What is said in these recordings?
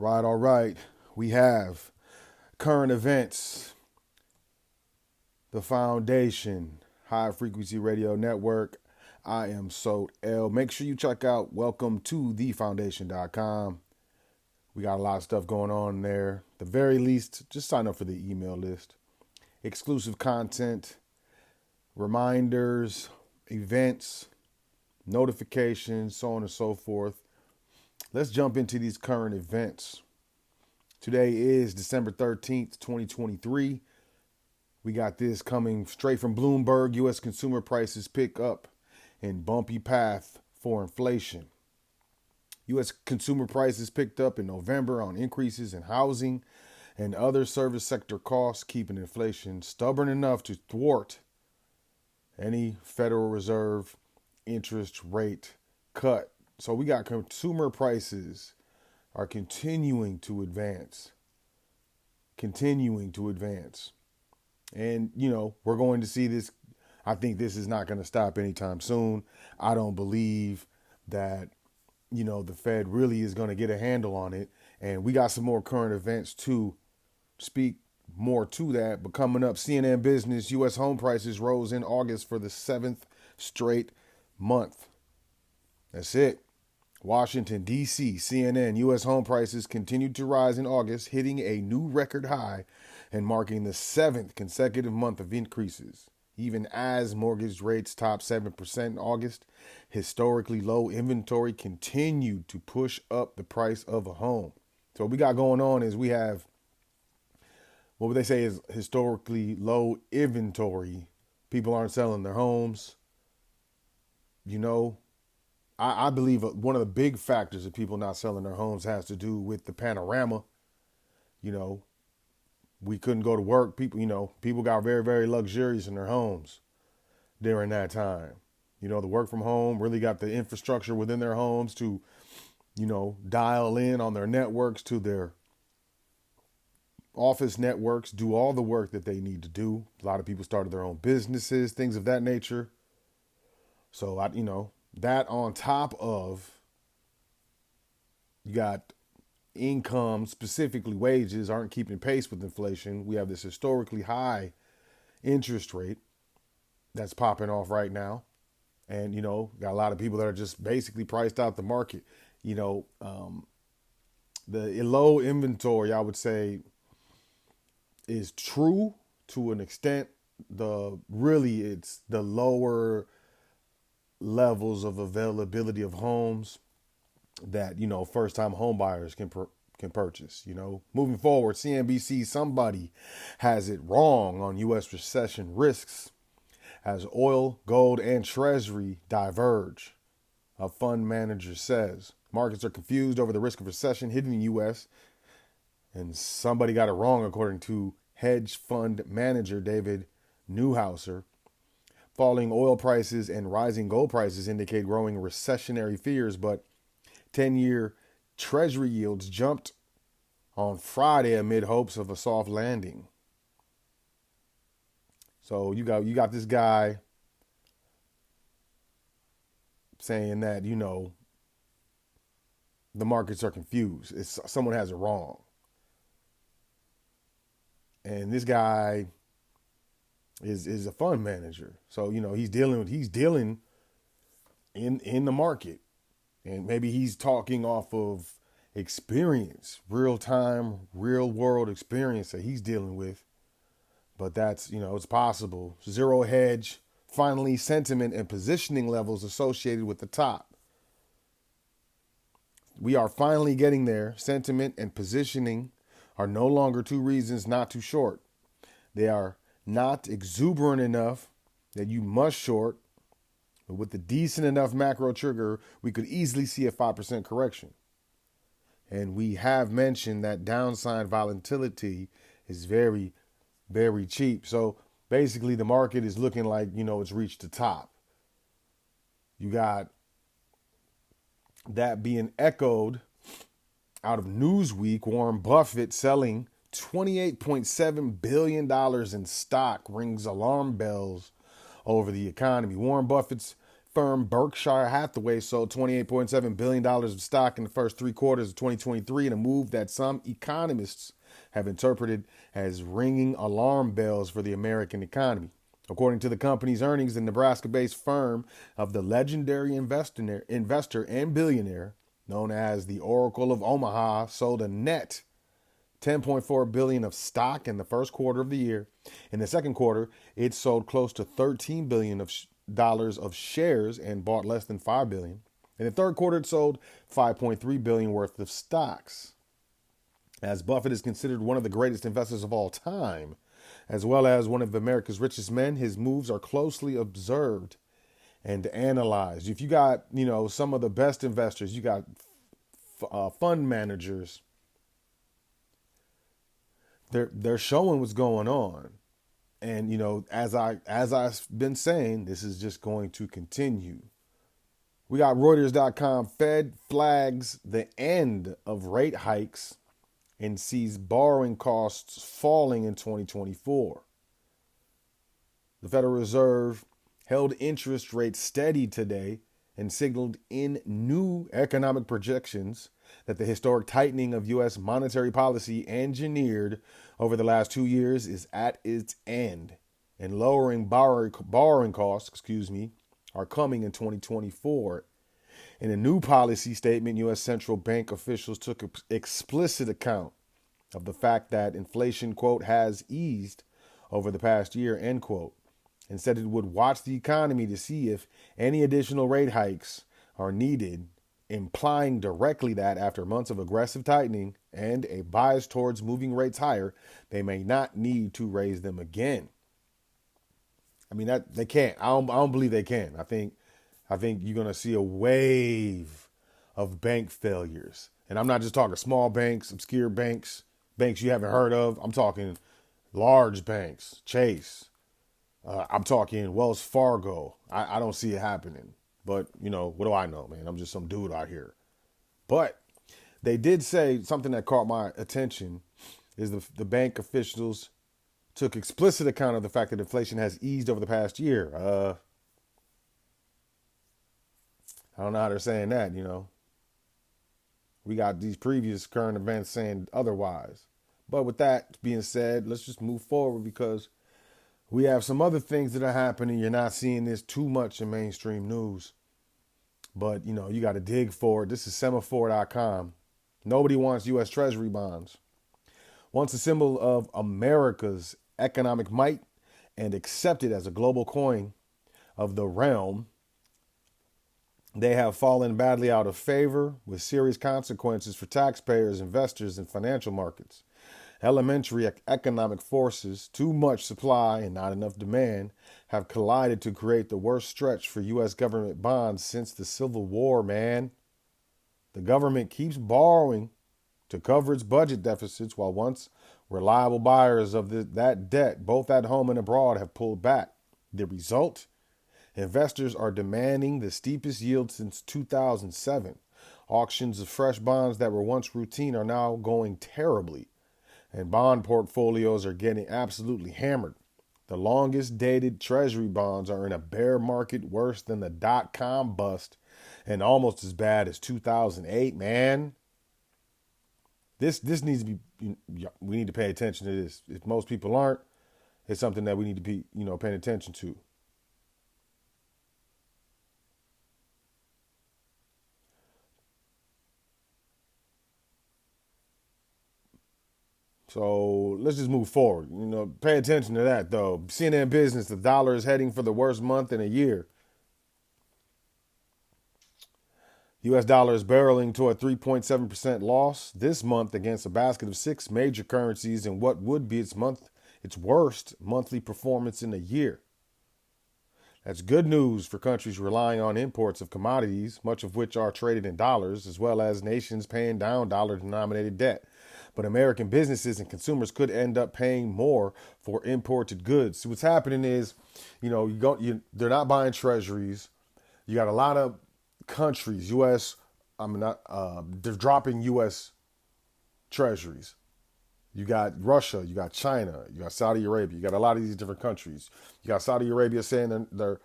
All right. We have current events, the foundation, high frequency radio network. I am Sot L. Make sure you check out welcome to thefoundation.com. We got a lot of stuff going on there. At the very least, just sign up for the email list. Exclusive content, reminders, events, notifications, so on and so forth. Let's jump into these current events. Today is December 13th, 2023. We got this coming straight from Bloomberg. U.S. consumer prices pick up in bumpy path for inflation. U.S. consumer prices picked up in November on increases in housing and other service sector costs, keeping inflation stubborn enough to thwart any Federal Reserve interest rate cut. So we got consumer prices are continuing to advance. And, we're going to see this. I think this is not going to stop anytime soon. I don't believe that, the Fed really is going to get a handle on it. And we got some more current events to speak more to that. But coming up, CNN Business, U.S. home prices rose in August for the seventh straight month. That's it. Washington, D.C., CNN, U.S. home prices continued to rise in August, hitting a new record high and marking the seventh consecutive month of increases. Even as mortgage rates topped 7% in August, historically low inventory continued to push up the price of a home. So what we got going on is we have what would they say is historically low inventory. People aren't selling their homes. I believe one of the big factors of people not selling their homes has to do with the panorama. We couldn't go to work. People got very, very luxurious in their homes during that time. The work from home really got the infrastructure within their homes to, dial in on their networks to their office networks, do all the work that they need to do. A lot of people started their own businesses, things of that nature. So, that on top of you got income, specifically wages, aren't keeping pace with inflation. We have this historically high interest rate that's popping off right now. And, got a lot of people that are just basically priced out the market. The low inventory, I would say, is true to an extent. It's the lower levels of availability of homes that first-time home buyers can purchase. Moving forward, CNBC, somebody has it wrong on U.S. recession risks as oil, gold, and treasury diverge. A fund manager says markets are confused over the risk of recession hitting the U.S. and somebody got it wrong, according to hedge fund manager David Neuhauser. Falling oil prices and rising gold prices indicate growing recessionary fears, but 10-year treasury yields jumped on Friday amid hopes of a soft landing. So you got this guy saying that, the markets are confused. Someone has it wrong. And this guy is a fund manager. So, he's dealing in the market. And maybe he's talking off of experience, real time, real world experience that he's dealing with. But that's, it's possible. Zero hedge, finally sentiment and positioning levels associated with the top. We are finally getting there. Sentiment and positioning are no longer two reasons not to short. They are not exuberant enough that you must short, but with the decent enough macro trigger, we could easily see a 5% correction. And we have mentioned that downside volatility is very, very cheap. So basically the market is looking like, it's reached the top. You got that being echoed out of Newsweek. Warren Buffett selling $28.7 billion in stock rings alarm bells over the economy. Warren Buffett's firm Berkshire Hathaway sold $28.7 billion of stock in the first 3 quarters of 2023 in a move that some economists have interpreted as ringing alarm bells for the American economy. According to the company's earnings, the Nebraska-based firm of the legendary investor and billionaire known as the Oracle of Omaha sold a net 10.4 billion dollars of stock in the first quarter of the year. In the second quarter, it sold close to 13 billion dollars of shares and bought less than 5 billion. In the third quarter, it sold 5.3 billion worth of stocks. As Buffett is considered one of the greatest investors of all time, as well as one of America's richest men, his moves are closely observed and analyzed. If you got, some of the best investors, you got fund managers, they're showing what's going on. And, as I've been saying, this is just going to continue. We got Reuters.com. Fed flags the end of rate hikes and sees borrowing costs falling in 2024. The Federal Reserve held interest rates steady today and signaled in new economic projections that the historic tightening of U.S. monetary policy engineered over the last 2 years is at its end, and lowering borrowing costs, are coming in 2024. In a new policy statement, U.S. central bank officials took explicit account of the fact that inflation, quote, has eased over the past year, end quote, and said it would watch the economy to see if any additional rate hikes are needed, implying directly that after months of aggressive tightening and a bias towards moving rates higher, they may not need to raise them again. I mean, that they can't. I don't believe they can. I think you're going to see a wave of bank failures. And I'm not just talking small banks, obscure banks, banks you haven't heard of. I'm talking large banks, Chase. I'm talking Wells Fargo. I don't see it happening. But, what do I know, man? I'm just some dude out here. But they did say something that caught my attention is the bank officials took explicit account of the fact that inflation has eased over the past year. I don't know how they're saying that, We got these previous current events saying otherwise. But with that being said, let's just move forward because we have some other things that are happening. You're not seeing this too much in mainstream news. But, you got to dig for it. This is semaphore.com. Nobody wants U.S. Treasury bonds. Once a symbol of America's economic might and accepted as a global coin of the realm, they have fallen badly out of favor with serious consequences for taxpayers, investors, and financial markets. Elementary economic forces, too much supply and not enough demand, have collided to create the worst stretch for U.S. government bonds since the Civil War, man. The government keeps borrowing to cover its budget deficits while once reliable buyers of that debt, both at home and abroad, have pulled back. The result? Investors are demanding the steepest yield since 2007. Auctions of fresh bonds that were once routine are now going terribly, and bond portfolios are getting absolutely hammered. The longest dated treasury bonds are in a bear market worse than the dot-com bust and almost as bad as 2008, man. This needs to be, we need to pay attention to this. If most people aren't, it's something that we need to be, paying attention to. So let's just move forward. Pay attention to that, though. CNN Business, the dollar is heading for the worst month in a year. U.S. dollar is barreling to a 3.7% loss this month against a basket of 6 major currencies in what would be its worst monthly performance in a year. That's good news for countries relying on imports of commodities, much of which are traded in dollars, as well as nations paying down dollar-denominated debt. But American businesses and consumers could end up paying more for imported goods. So what's happening is, they're not buying treasuries. You got a lot of countries, they're dropping U.S. treasuries. You got Russia, you got China, you got Saudi Arabia, you got a lot of these different countries. You got Saudi Arabia saying they're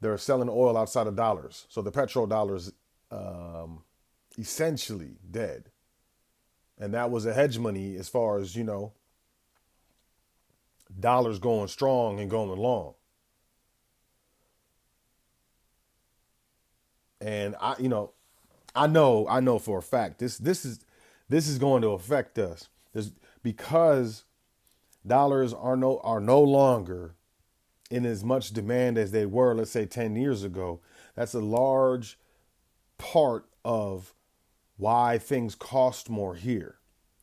They're selling oil outside of dollars. So the petrodollar's um, essentially dead. And that was a hegemony as far as, dollars going strong and going long. And I know for a fact this is going to affect us. Because dollars are no longer in as much demand as they were, let's say 10 years ago. That's a large part of why things cost more here.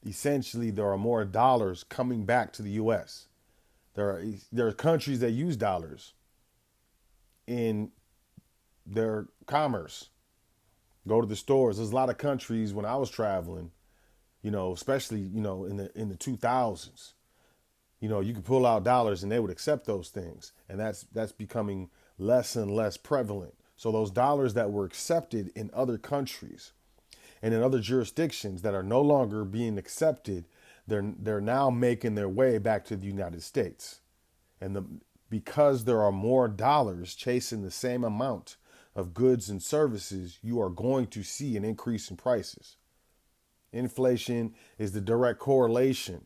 Essentially, there are more dollars coming back to the US. There are countries that use dollars in their commerce. Go to the stores. There's a lot of countries when I was traveling, especially, in the 2000s. You could pull out dollars and they would accept those things. And that's becoming less and less prevalent. So those dollars that were accepted in other countries and in other jurisdictions that are no longer being accepted, they're now making their way back to the United States. And because there are more dollars chasing the same amount of goods and services, you are going to see an increase in prices. Inflation is the direct correlation,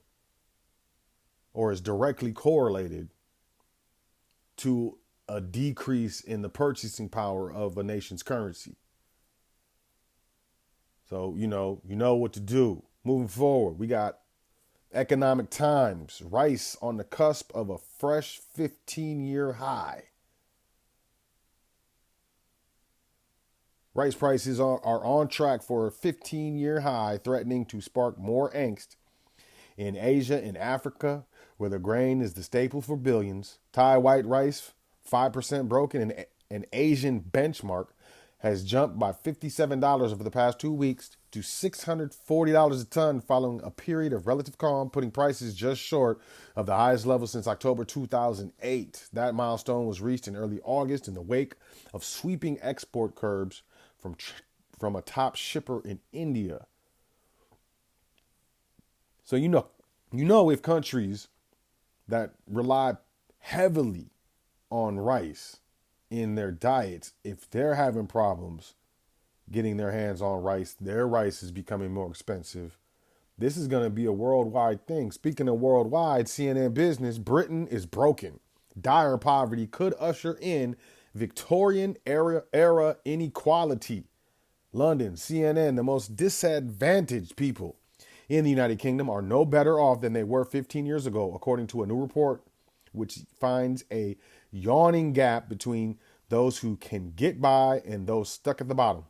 or is directly correlated to a decrease in the purchasing power of a nation's currency. So, you know what to do. Moving forward, we got Economic Times, rice on the cusp of a fresh 15-year high. Rice prices are on track for a 15-year high, threatening to spark more angst in Asia and Africa, where the grain is the staple for billions. Thai white rice, 5% broken, and an Asian benchmark has jumped by $57 over the past 2 weeks to $640 a ton, following a period of relative calm, putting prices just short of the highest level since October 2008. That milestone was reached in early August in the wake of sweeping export curbs from a top shipper in India. So if countries that rely heavily on rice in their diets, if they're having problems getting their hands on rice, their rice is becoming more expensive. This is going to be a worldwide thing. Speaking of worldwide, CNN Business, Britain is broken. Dire poverty could usher in Victorian era inequality. London, CNN, the most disadvantaged people in the United Kingdom are no better off than they were 15 years ago, according to a new report which finds a yawning gap between those who can get by and those stuck at the bottom.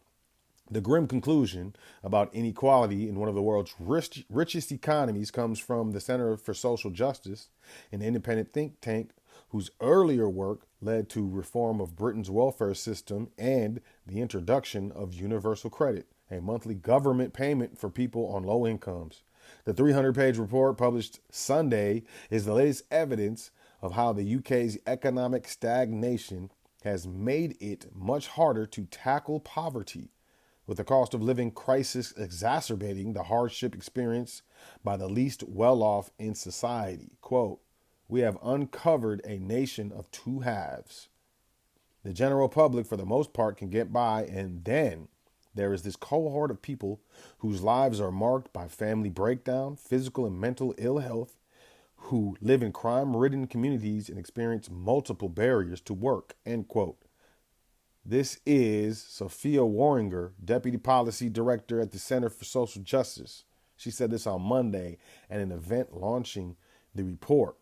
The grim conclusion about inequality in one of the world's richest economies comes from the Center for Social Justice, an independent think tank whose earlier work led to reform of Britain's welfare system and the introduction of universal credit, a monthly government payment for people on low incomes. The 300-page report published Sunday is the latest evidence of how the UK's economic stagnation has made it much harder to tackle poverty, with the cost of living crisis exacerbating the hardship experienced by the least well-off in society. Quote, "We have uncovered a nation of two halves. The general public, for the most part, can get by, and then there is this cohort of people whose lives are marked by family breakdown, physical and mental ill health, who live in crime-ridden communities and experience multiple barriers to work," end quote. This is Sophia Warringer, Deputy Policy Director at the Center for Social Justice. She said this on Monday at an event launching the report.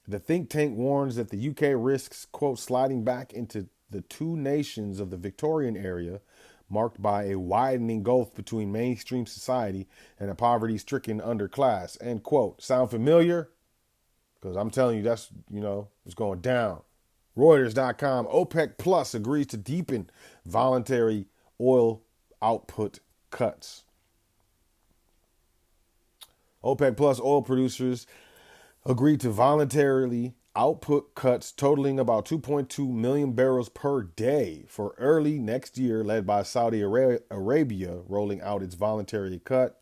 The think tank warns that the UK risks, quote, sliding back into the two nations of the Victorian area, marked by a widening gulf between mainstream society and a poverty-stricken underclass, end quote. Sound familiar? Because I'm telling you, that's, it's going down. Reuters.com, OPEC Plus agrees to deepen voluntary oil output cuts. OPEC Plus oil producers agreed to voluntarily output cuts totaling about 2.2 million barrels per day for early next year, led by Saudi Arabia rolling out its voluntary cut.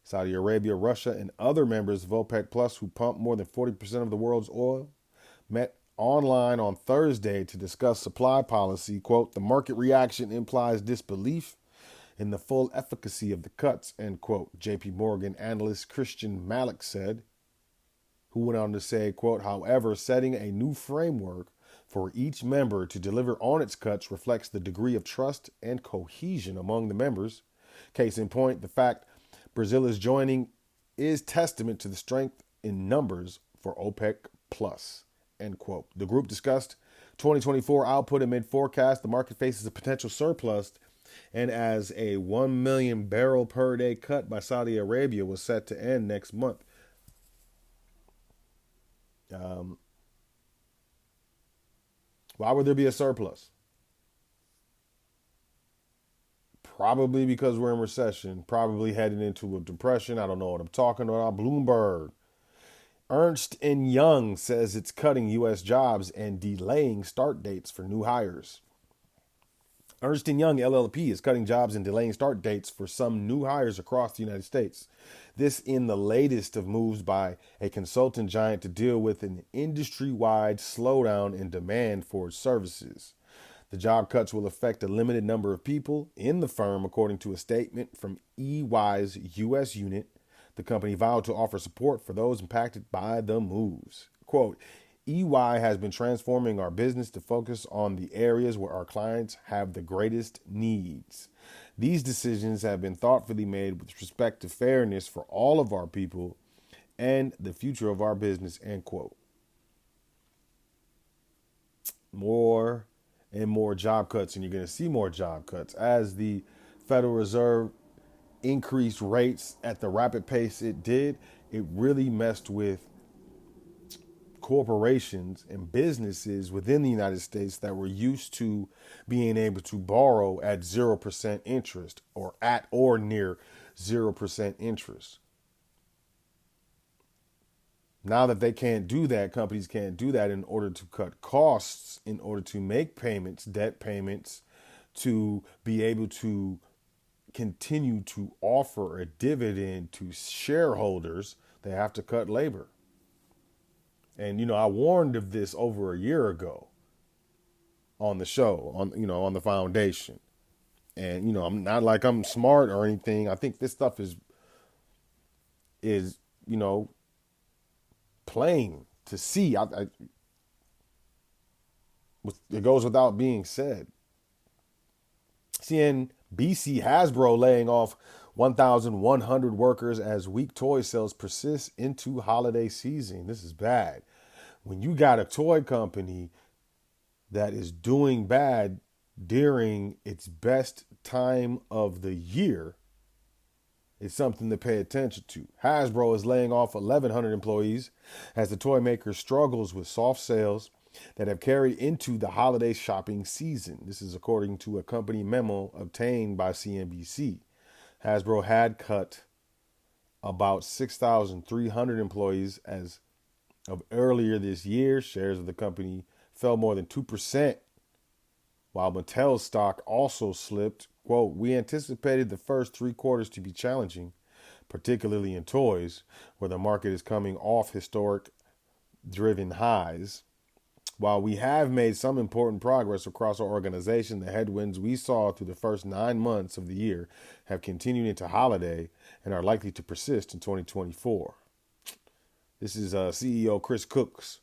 Saudi Arabia, Russia, and other members of OPEC Plus, who pump more than 40% of the world's oil, met online on Thursday to discuss supply policy. Quote, the market reaction implies disbelief in the full efficacy of the cuts, end quote, JP Morgan analyst Christian Malik said, who went on to say, quote, however, setting a new framework for each member to deliver on its cuts reflects the degree of trust and cohesion among the members. Case in point, the fact Brazil is joining is testament to the strength in numbers for OPEC plus, end quote. The group discussed 2024 output amid forecast. The market faces a potential surplus, and as a 1 million barrel per day cut by Saudi Arabia was set to end next month. Why would there be a surplus? Probably because we're in recession, probably heading into a depression. I don't know what I'm talking about. Bloomberg. Ernst & Young says it's cutting U.S. jobs and delaying start dates for new hires. Ernst & Young LLP is cutting jobs and delaying start dates for some new hires across the United States. This in the latest of moves by a consultant giant to deal with an industry-wide slowdown in demand for its services. The job cuts will affect a limited number of people in the firm, according to a statement from EY's U.S. unit. The company vowed to offer support for those impacted by the moves. Quote, EY has been transforming our business to focus on the areas where our clients have the greatest needs. These decisions have been thoughtfully made with respect to fairness for all of our people and the future of our business, end quote. More and more job cuts, and you're going to see more job cuts as the Federal Reserve increased rates at the rapid pace it did. It really messed with corporations and businesses within the United States that were used to being able to borrow at 0% interest or at or near 0% interest. Now that they can't do that, companies can't do that in order to cut costs, in order to make payments, debt payments, to be able to continue to offer a dividend to shareholders, they have to cut labor. And, I warned of this over a year ago on the show, on the foundation. And, I'm not like I'm smart or anything. I think this stuff is plain to see. It goes without being said. CNBC Hasbro laying off 1,100 workers as weak toy sales persist into holiday season. This is bad. When you got a toy company that is doing bad during its best time of the year, it's something to pay attention to. Hasbro is laying off 1,100 employees as the toy maker struggles with soft sales that have carried into the holiday shopping season. This is according to a company memo obtained by CNBC. Hasbro had cut about 6,300 employees as of earlier this year. Shares of the company fell more than 2%, while Mattel's stock also slipped. Quote, we anticipated the first 3 quarters to be challenging, particularly in toys, where the market is coming off historic driven highs. While we have made some important progress across our organization, the headwinds we saw through the first 9 months of the year have continued into holiday and are likely to persist in 2024. This is CEO Chris Cox.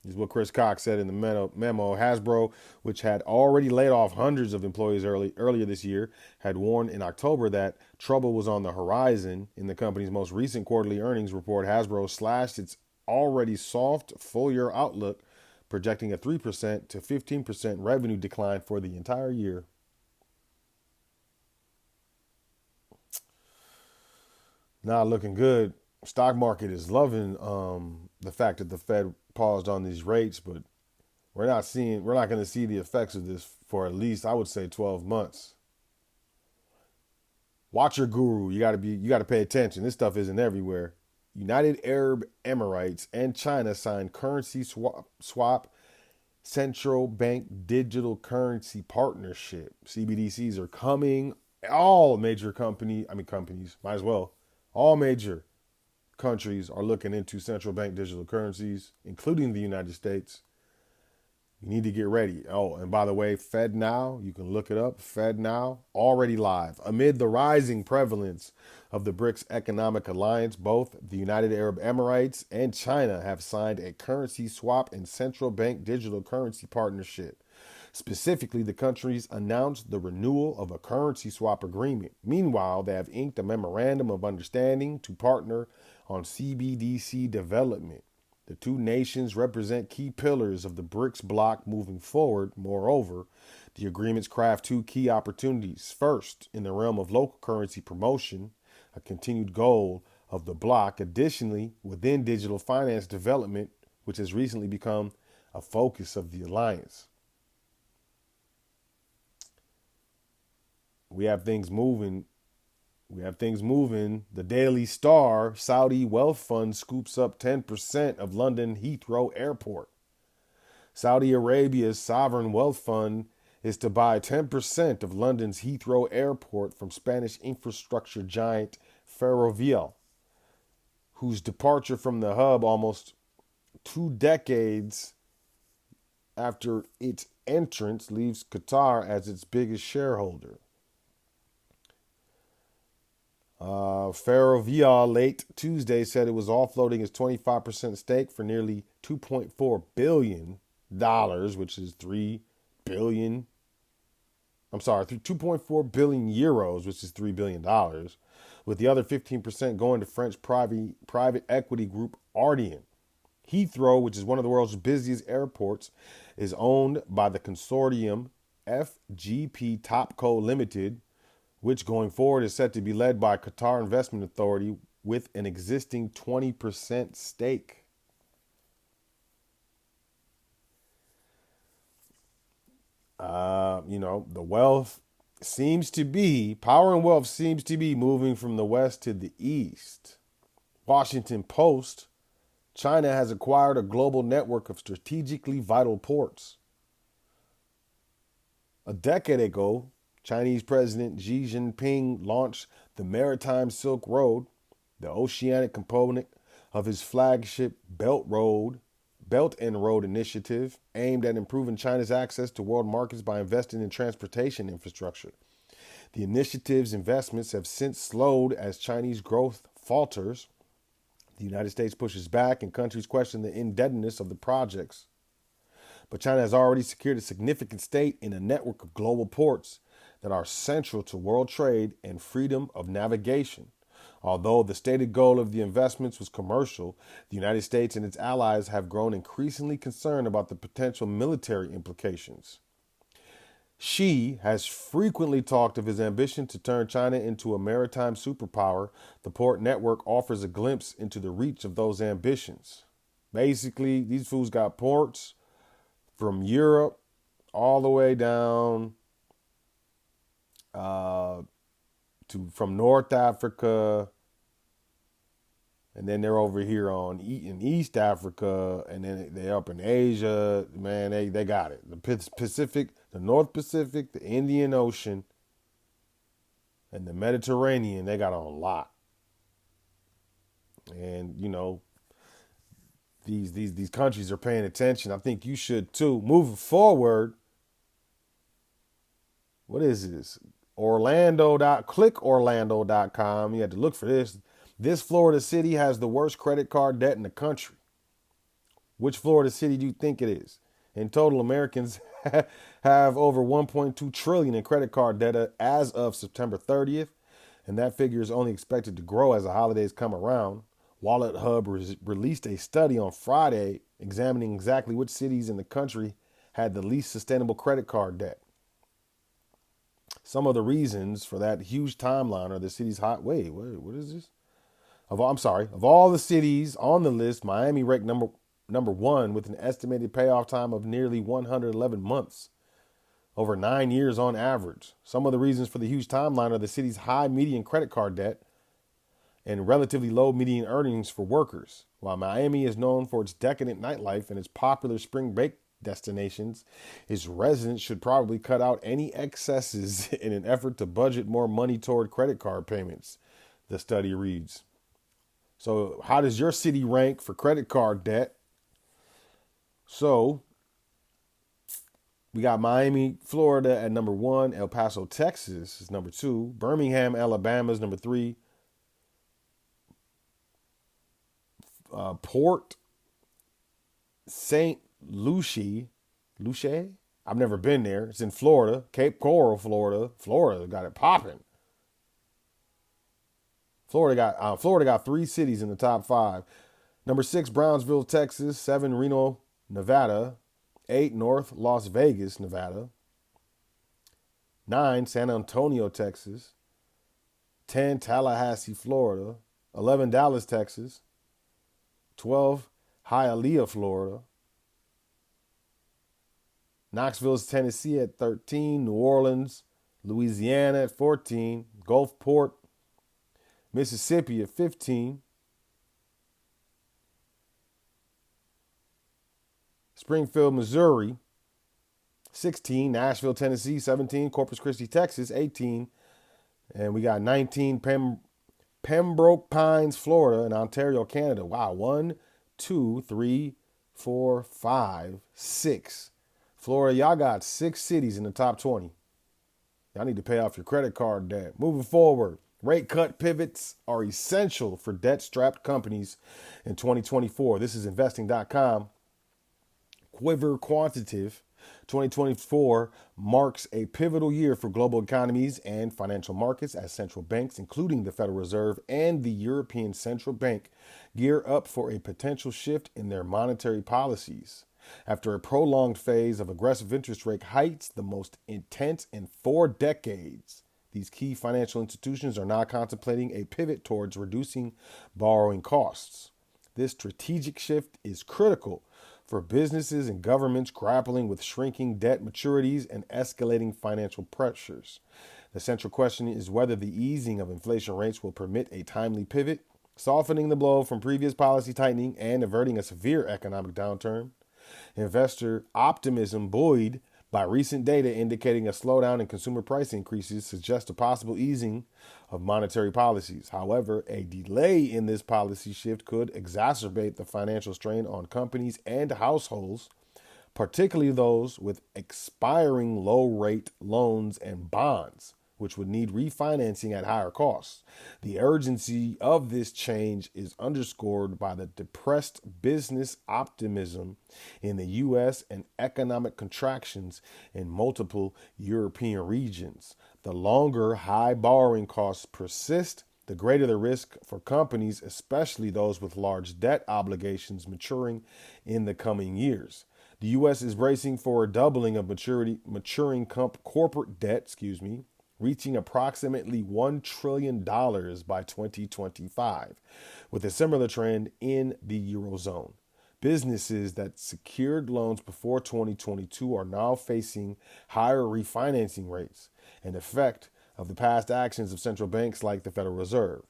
This is what Chris Cox said in the memo. Hasbro, which had already laid off hundreds of employees earlier this year, had warned in October that trouble was on the horizon. In the company's most recent quarterly earnings report, Hasbro slashed its already soft full-year outlook, projecting a 3% to 15% revenue decline for the entire year. Not looking good. Stock market is loving the fact that the Fed paused on these rates, but we're not going to see the effects of this for at least, I would say, 12 months. Watch your guru. You got to pay attention. This stuff isn't everywhere. United Arab Emirates and China signed currency swap central bank digital currency partnership. CBDCs are coming. All major companies, might as well. All major countries are looking into central bank digital currencies, including the United States. You need to get ready. Oh, and by the way, Fed Now, you can look it up. Fed Now, already live. Amid the rising prevalence of the BRICS Economic Alliance, both the United Arab Emirates and China have signed a currency swap and central bank digital currency partnership. Specifically, the countries announced the renewal of a currency swap agreement. Meanwhile, they have inked a memorandum of understanding to partner on CBDC development. The two nations represent key pillars of the BRICS bloc moving forward. Moreover, the agreements craft two key opportunities. First, in the realm of local currency promotion, a continued goal of the bloc. Additionally, within digital finance development, which has recently become a focus of the alliance. We have things moving. The Daily Star, Saudi wealth fund scoops up 10% of London Heathrow Airport. Saudi Arabia's sovereign wealth fund is to buy 10% of London's Heathrow Airport from Spanish infrastructure giant Ferrovial, whose departure from the hub almost 2 decades after its entrance leaves Qatar as its biggest shareholder. Ferrovial late Tuesday said it was offloading its 25% stake for nearly $2.4 billion, which is 2.4 billion euros, which is $3 billion, with the other 15% going to French private equity group Ardien. Heathrow, which is one of the world's busiest airports, is owned by the consortium FGP Topco Limited, which going forward is set to be led by Qatar Investment Authority with an existing 20% stake. The wealth power and wealth seems to be moving from the west to the east. Washington Post, China has acquired a global network of strategically vital ports. A decade ago, Chinese President Xi Jinping launched the Maritime Silk Road, the oceanic component of his flagship Belt and Road initiative, aimed at improving China's access to world markets by investing in transportation infrastructure. The initiative's investments have since slowed as Chinese growth falters. The United States pushes back and countries question the indebtedness of the projects. But China has already secured a significant stake in a network of global ports that are central to world trade and freedom of navigation. Although the stated goal of the investments was commercial, the United States and its allies have grown increasingly concerned about the potential military implications. Xi has frequently talked of his ambition to turn China into a maritime superpower. The port network offers a glimpse into the reach of those ambitions. Basically, these fools got ports from Europe all the way down from North Africa, and then they're over here in East Africa, and then they're up in Asia. Man, they got it. The Pacific, the North Pacific, the Indian Ocean, and the Mediterranean. They got a lot. And these countries are paying attention. I think you should too. Moving forward, what is this? Click Orlando.com. You had to look for this. This Florida city has the worst credit card debt in the country. Which Florida city do you think it is? In total, Americans have over 1.2 trillion in credit card debt as of September 30th, and that figure is only expected to grow as the holidays come around. Wallet Hub released a study on Friday examining exactly which cities in the country had the least sustainable credit card debt. Some of the reasons for that huge timeline are the city's hot. Wait, what is this? Of all the cities on the list, Miami ranked number one with an estimated payoff time of nearly 111 months, over 9 years on average. Some of the reasons for the huge timeline are the city's high median credit card debt and relatively low median earnings for workers. While Miami is known for its decadent nightlife and its popular spring break destinations, its residents should probably cut out any excesses in an effort to budget more money toward credit card payments, the study reads. So how does your city rank for credit card debt? So we got Miami, Florida at number 1. El Paso, Texas is number 2. Birmingham, Alabama is number 3. Port St. Lucie. I've never been there. It's in Florida. Cape Coral, Florida. Florida got it popping. Florida got 3 cities in the top 5. Number 6, Brownsville, Texas. 7, Reno, Nevada. 8, North Las Vegas, Nevada. 9, San Antonio, Texas. 10, Tallahassee, Florida. 11, Dallas, Texas. 12, Hialeah, Florida. Knoxville, Tennessee at 13. New Orleans, Louisiana at 14. Gulfport, Mississippi at 15. Springfield, Missouri, 16. Nashville, Tennessee, 17. Corpus Christi, Texas, 18. And we got 19, Pembroke Pines, Florida, and Ontario, Canada. Wow, 1, 2, 3, 4, 5, 6. Florida, y'all got 6 cities in the top 20. Y'all need to pay off your credit card debt. Moving forward, rate cut pivots are essential for debt-strapped companies in 2024. This is investing.com. Quiver Quantitative. 2024 marks a pivotal year for global economies and financial markets as central banks, including the Federal Reserve and the European Central Bank, gear up for a potential shift in their monetary policies. After a prolonged phase of aggressive interest rate hikes, the most intense in 4 decades, these key financial institutions are now contemplating a pivot towards reducing borrowing costs. This strategic shift is critical for businesses and governments grappling with shrinking debt maturities and escalating financial pressures. The central question is whether the easing of inflation rates will permit a timely pivot, softening the blow from previous policy tightening and averting a severe economic downturn. Investor optimism, buoyed by recent data indicating a slowdown in consumer price increases, suggests a possible easing of monetary policies. However, a delay in this policy shift could exacerbate the financial strain on companies and households, particularly those with expiring low-rate loans and bonds, which would need refinancing at higher costs. The urgency of this change is underscored by the depressed business optimism in the U.S. and economic contractions in multiple European regions. The longer high borrowing costs persist, the greater the risk for companies, especially those with large debt obligations maturing in the coming years. The U.S. is bracing for a doubling of maturing corporate debt, reaching approximately $1 trillion by 2025, with a similar trend in the Eurozone. Businesses that secured loans before 2022 are now facing higher refinancing rates, an effect of the past actions of central banks like the Federal Reserve.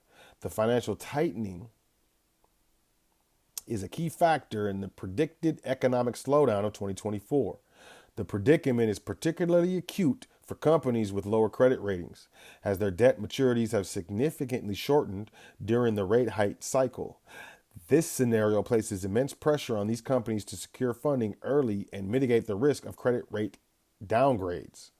The financial tightening is a key factor in the predicted economic slowdown of 2024. The predicament is particularly acute for companies with lower credit ratings, as their debt maturities have significantly shortened during the rate hike cycle. This scenario places immense pressure on these companies to secure funding early and mitigate the risk of credit rate downgrades.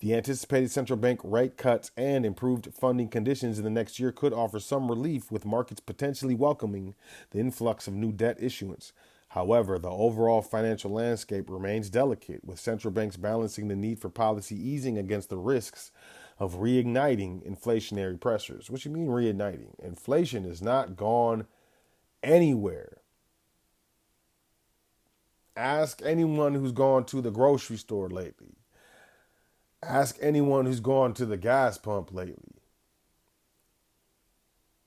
The anticipated central bank rate cuts and improved funding conditions in the next year could offer some relief, with markets potentially welcoming the influx of new debt issuance. However, the overall financial landscape remains delicate, with central banks balancing the need for policy easing against the risks of reigniting inflationary pressures. What you mean reigniting? Inflation is not gone anywhere. Ask anyone who's gone to the grocery store lately. Ask anyone who's gone to the gas pump lately.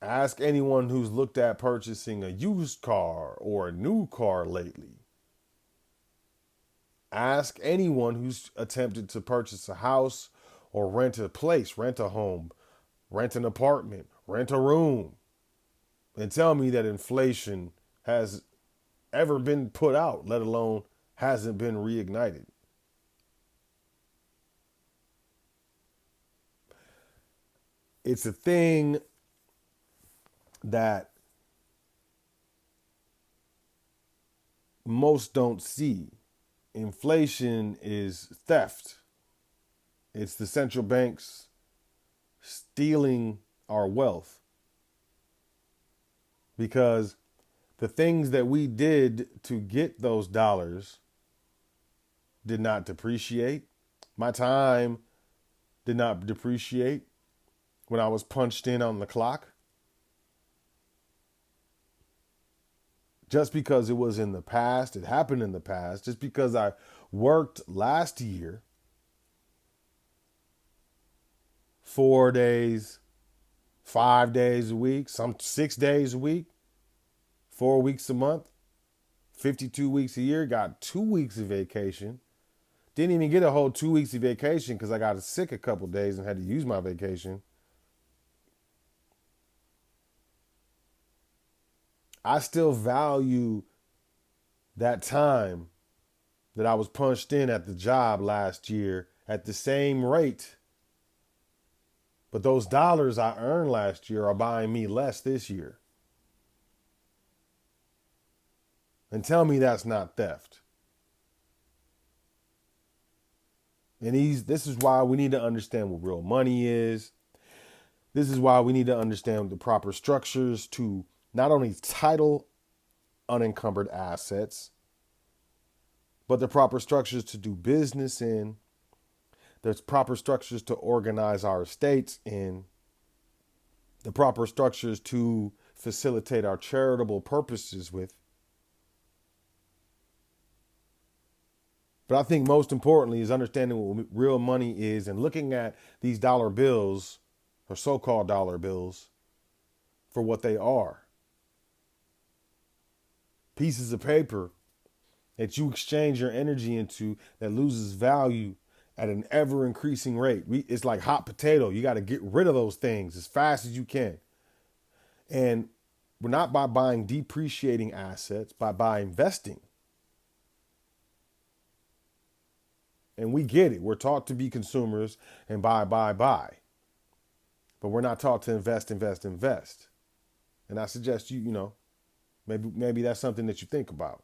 Ask anyone who's looked at purchasing a used car or a new car lately. Ask anyone who's attempted to purchase a house or rent a place, rent a home, rent an apartment, rent a room, and tell me that inflation has ever been put out, let alone hasn't been reignited. It's a thing that most don't see. Inflation is theft. It's the central banks stealing our wealth because the things that we did to get those dollars did not depreciate. My time did not depreciate when I was punched in on the clock. Just because it was in the past, it happened in the past, just because I worked last year 4 days, 5 days a week, some 6 days a week, 4 weeks a month, 52 weeks a year, got 2 weeks of vacation. Didn't even get a whole 2 weeks of vacation because I got sick a couple days and had to use my vacation. I still value that time that I was punched in at the job last year at the same rate. But those dollars I earned last year are buying me less this year. And tell me that's not theft. And this is why we need to understand what real money is. This is why we need to understand the proper structures to not only title unencumbered assets, but the proper structures to do business in. There's proper structures to organize our estates in. The proper structures to facilitate our charitable purposes with. But I think most importantly is understanding what real money is and looking at these dollar bills or so-called dollar bills for what they are. Pieces of paper that you exchange your energy into that loses value at an ever increasing rate. It's like hot potato. You got to get rid of those things as fast as you can. And we're not by buying depreciating assets, by investing. And we get it. We're taught to be consumers and buy. But we're not taught to invest. And I suggest maybe that's something that you think about.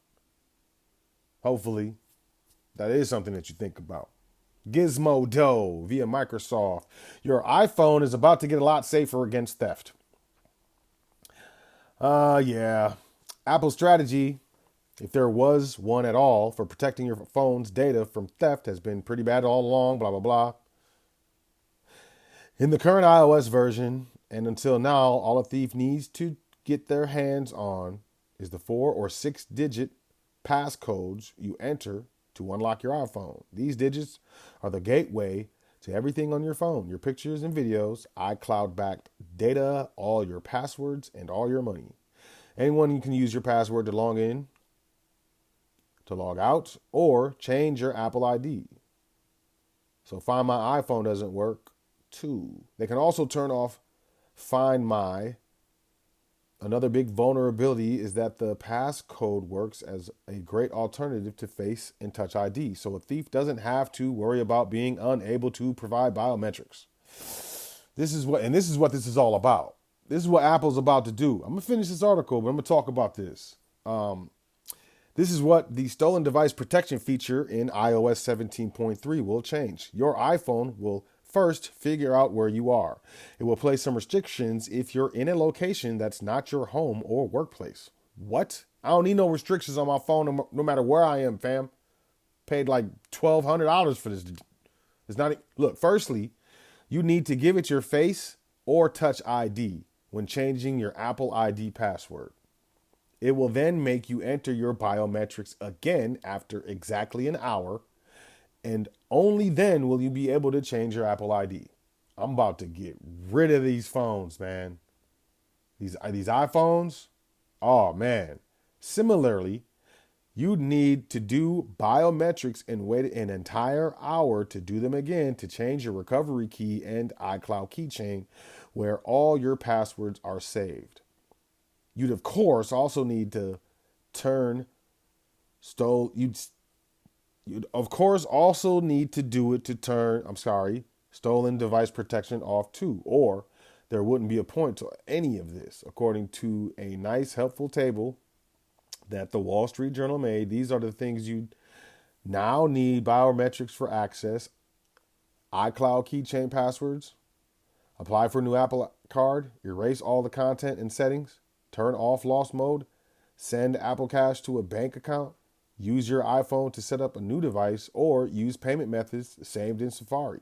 Hopefully, that is something that you think about. Gizmodo via Microsoft. Your iPhone is about to get a lot safer against theft. Yeah. Apple's strategy, if there was one at all, for protecting your phone's data from theft has been pretty bad all along, blah, blah, blah. In the current iOS version, and until now, all a thief needs to get their hands on is the 4 or 6 digit passcodes you enter to unlock your iPhone. These digits are the gateway to everything on your phone, your pictures and videos, iCloud-backed data, all your passwords, and all your money. Anyone can use your password to log in, to log out, or change your Apple ID. So Find My iPhone doesn't work too. They can also turn off Find My. Another big vulnerability is that the passcode works as a great alternative to Face and Touch ID. So a thief doesn't have to worry about being unable to provide biometrics. This is what this is all about. This is what Apple's about to do. I'm going to finish this article, but I'm going to talk about this. This is what the stolen device protection feature in iOS 17.3 will change. Your iPhone will first figure out where you are. It will place some restrictions if you're in a location that's not your home or workplace. What? I don't need no restrictions on my phone no matter where I am, fam. Paid like $1,200 for this. It's not. Look, firstly, you need to give it your Face or Touch ID when changing your Apple ID password. It will then make you enter your biometrics again after exactly an hour, and only then will you be able to change your Apple ID. I'm about to get rid of these phones, man. These iPhones, oh man. Similarly, you'd need to do biometrics and wait an entire hour to do them again to change your recovery key and iCloud keychain where all your passwords are saved. You'd of course also need to You'd of course also need to do it to turn, stolen device protection off too, or there wouldn't be a point to any of this. According to a nice helpful table that the Wall Street Journal made. These are the things you now need: biometrics for access, iCloud keychain passwords, apply for a new Apple card, erase all the content and settings, turn off lost mode, send Apple Cash to a bank account, use your iPhone to set up a new device, or use payment methods saved in Safari.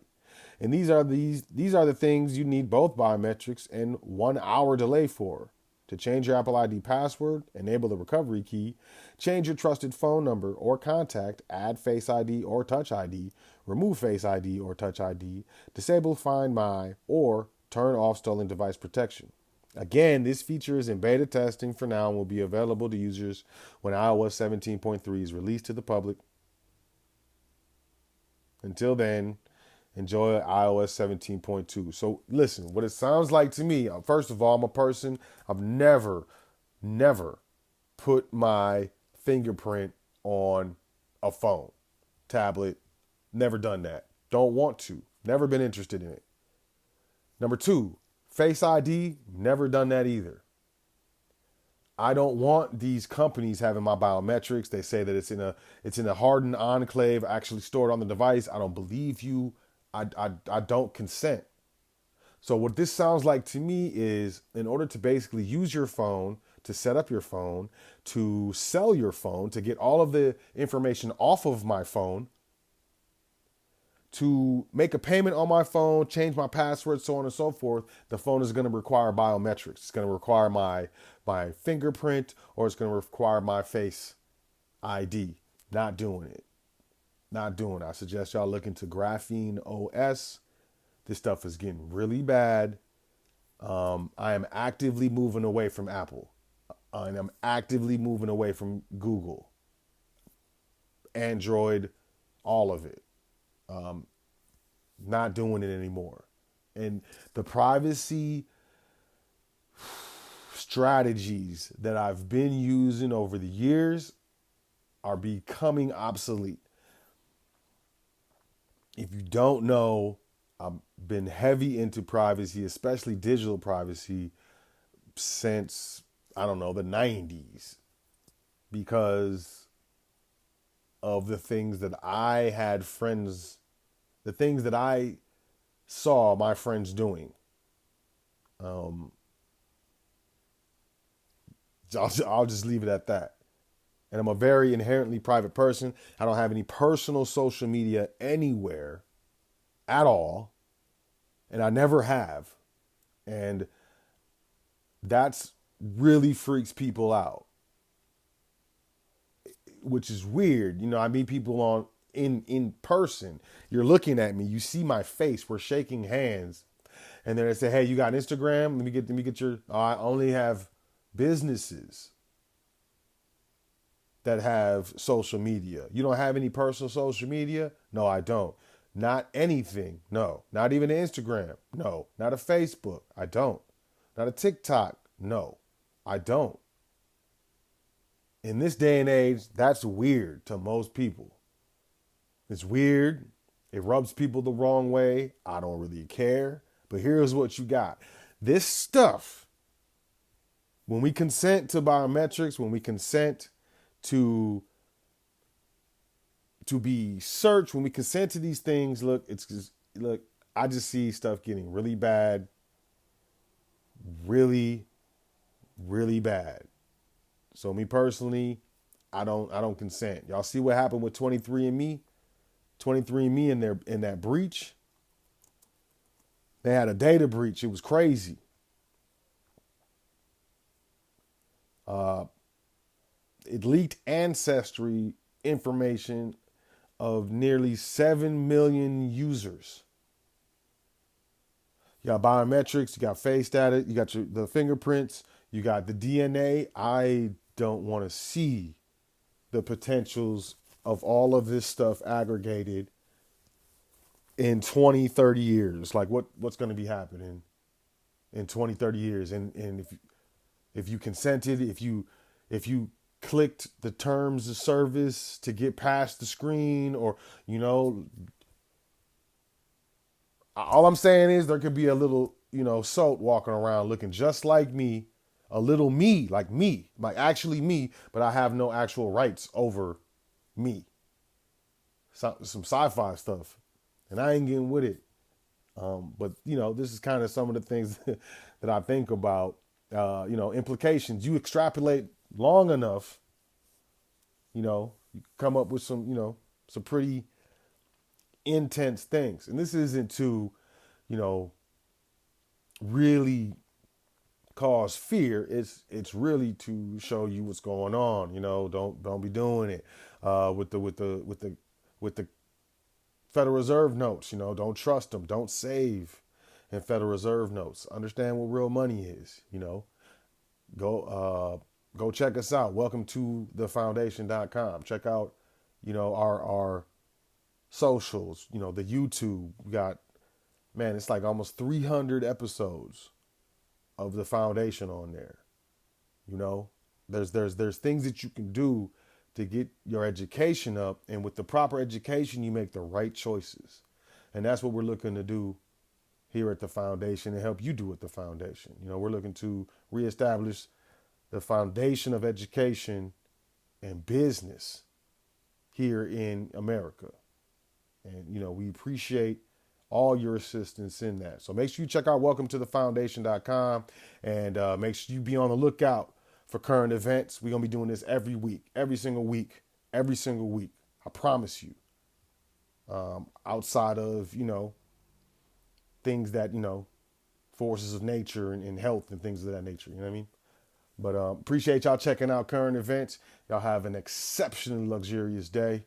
And these are the things you need both biometrics and 1 hour delay for. To change your Apple ID password, enable the recovery key, change your trusted phone number or contact, add Face ID or Touch ID, remove Face ID or Touch ID, disable Find My, or turn off stolen device protection. Again, this feature is in beta testing for now and will be available to users when iOS 17.3 is released to the public. Until then, enjoy iOS 17.2. So listen, what it sounds like to me, first of all, I'm a person, I've never put my fingerprint on a phone, tablet, never done that. Don't want to, never been interested in it. Number two, Face ID, never done that either. I don't want these companies having my biometrics. They say that it's in a hardened enclave, actually stored on the device. I don't believe you. I don't consent. So what this sounds like to me is, in order to basically use your phone, to set up your phone, to sell your phone, to get all of the information off of my phone, to make a payment on my phone, change my password, so on and so forth, the phone is going to require biometrics. It's going to require my fingerprint, or it's going to require my Face ID. Not doing it. Not doing it. I suggest y'all look into Graphene OS. This stuff is getting really bad. I am actively moving away from Apple. And I'm actively moving away from Google, Android, all of it. Not doing it anymore. And the privacy strategies that I've been using over the years are becoming obsolete. If you don't know, I've been heavy into privacy, especially digital privacy, since, I don't know, the 90s, because of the things that I had friends, the things that I saw my friends doing. I'll just leave it at that. And I'm a very inherently private person. I don't have any personal social media anywhere at all. And I never have. And that's really freaks people out. Which is weird. You know, I meet people in person. You're looking at me. You see my face. We're shaking hands. And then they say, hey, you got Instagram? Let me get your, I only have businesses that have social media. You don't have any personal social media? No, I don't. Not anything. No. Not even Instagram. No. Not a Facebook. I don't. Not a TikTok. No, I don't. In this day and age, that's weird to most people. It's weird. It rubs people the wrong way. I don't really care. But here's what you got. This stuff, when we consent to biometrics, when we consent to be searched, when we consent to these things, look, I just see stuff getting really bad, really, really bad. So me personally, I don't consent. Y'all see what happened with 23andMe? 23andMe in that breach. They had a data breach. It was crazy. It leaked ancestry information of nearly 7 million users. You got biometrics, you got face data, you got the fingerprints, you got the DNA. I don't want to see the potentials of all of this stuff aggregated in 20, 30 years. Like what's going to be happening in 20, 30 years. And if you consented, if you clicked the terms of service to get past the screen, or, you know, all I'm saying is there could be a little, Sot walking around looking just like me, a little me, like actually me, but I have no actual rights over me. Some sci-fi stuff, and I ain't getting with it. But this is kind of some of the things that I think about. Implications. You extrapolate long enough, you come up with some pretty intense things. And this isn't to, you know, really cause fear. It's really to show you what's going on. Don't be doing it with the Federal Reserve notes. Don't trust them. Don't save in Federal Reserve notes. Understand what real money is. Go check us out. Welcome to thefoundation.com. Check out, our socials, the YouTube. We got, man, it's like almost 300 episodes of the foundation on there. There's things that you can do to get your education up, and with the proper education, you make the right choices. And that's what we're looking to do here at the foundation and help you do at the foundation. We're looking to reestablish the foundation of education and business here in America. And, we appreciate all your assistance in that. So make sure you check out welcome to thefoundation.com, and make sure you be on the lookout for current events. We're going to be doing this every week, every single week. I promise you. Outside of, things that, forces of nature and health and things of that nature. You know what I mean? But appreciate y'all checking out current events. Y'all have an exceptionally luxurious day.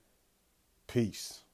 Peace.